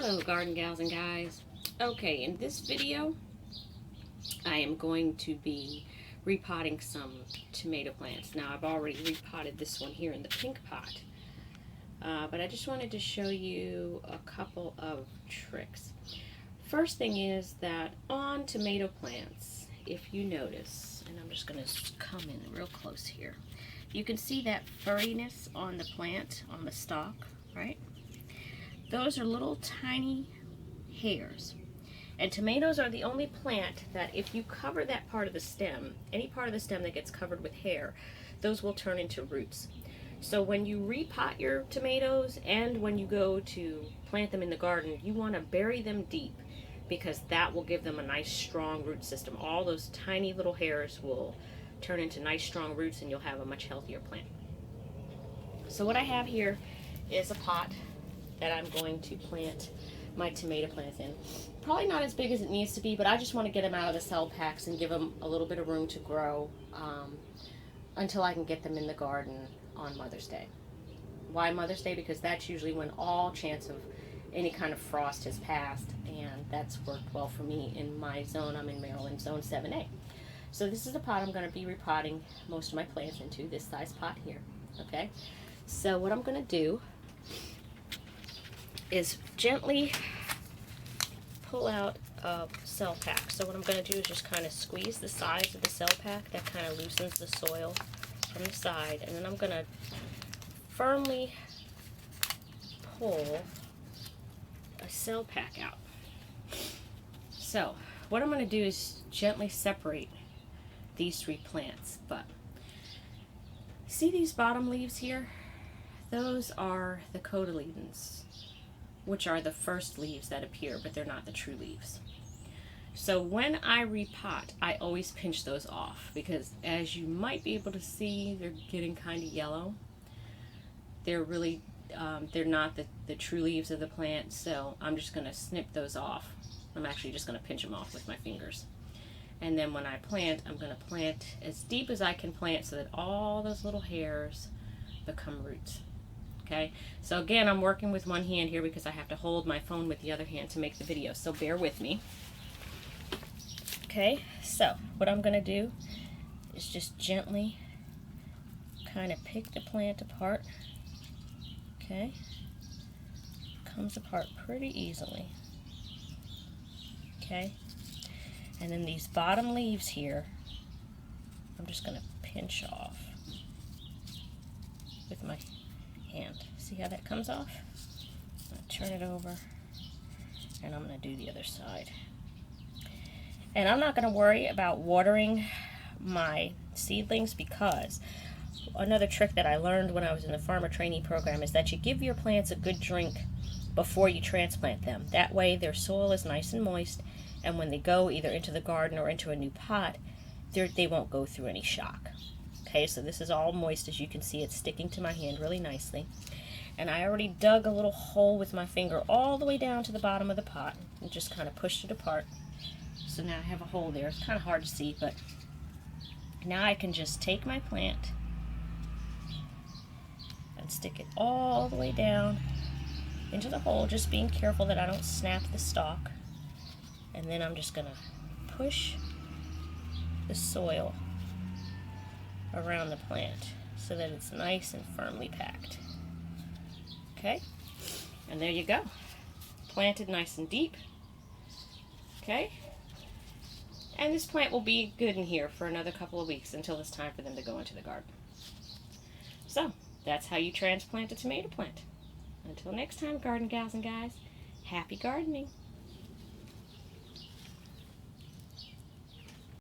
Hello garden gals and guys. Okay, in this video I am going to be repotting some tomato plants. Now I've already repotted this one here in the pink pot, but I just wanted to show you a couple of tricks. First thing is that on tomato plants, if you notice, and I'm just going to come in real close here, you can see that furriness on the plant, on the stalk, right? Those are little tiny hairs. And tomatoes are the only plant that if you cover that part of the stem, any part of the stem that gets covered with hair, those will turn into roots. So when you repot your tomatoes and when you go to plant them in the garden, you want to bury them deep because that will give them a nice strong root system. All those tiny little hairs will turn into nice strong roots and you'll have a much healthier plant. So what I have here is a pot that I'm going to plant my tomato plants in. Probably not as big as it needs to be, but I just want to get them out of the cell packs and give them a little bit of room to grow until I can get them in the garden on Mother's Day. Why Mother's Day? Because that's usually when all chance of any kind of frost has passed, and that's worked well for me in my zone. I'm in Maryland, zone 7A. So this is the pot I'm going to be repotting most of my plants into, this size pot here. Okay, so what I'm going to do is gently pull out a cell pack. So what I'm going to do is just kind of squeeze the sides of the cell pack. That kind of loosens the soil from the side. And then I'm going to firmly pull a cell pack out. So what I'm going to do is gently separate these three plants. But see these bottom leaves here? Those are the cotyledons, which are the first leaves that appear, but they're not the true leaves. So when I repot, I always pinch those off because, as you might be able to see, they're getting kind of yellow. They're really, they're not the true leaves of the plant, so I'm just going to snip those off. I'm actually just going to pinch them off with my fingers. And then when I plant, I'm going to plant as deep as I can plant so that all those little hairs become roots. Okay, so again, I'm working with one hand here because I have to hold my phone with the other hand to make the video, so bear with me. Okay, so what I'm going to do is just gently kind of pick the plant apart. Okay, comes apart pretty easily. Okay, and then these bottom leaves here, I'm just going to pinch off with my hand. See how that comes off? I'm going to turn it over and I'm going to do the other side. And I'm not going to worry about watering my seedlings because another trick that I learned when I was in the farmer trainee program is that you give your plants a good drink before you transplant them. That way their soil is nice and moist, and when they go either into the garden or into a new pot, they won't go through any shock. Okay, so this is all moist. As you can see, it's sticking to my hand really nicely. And I already dug a little hole with my finger all the way down to the bottom of the pot and just kind of pushed it apart. So now I have a hole there. It's kind of hard to see, but now I can just take my plant and stick it all the way down into the hole, just being careful that I don't snap the stalk. And then I'm just going to push the soil around the plant so that it's nice and firmly packed. Okay, and there you go, planted nice and deep. Okay, and this plant will be good in here for another couple of weeks until it's time for them to go into the garden. So that's how you transplant a tomato plant. Until next time, garden gals and guys, happy gardening.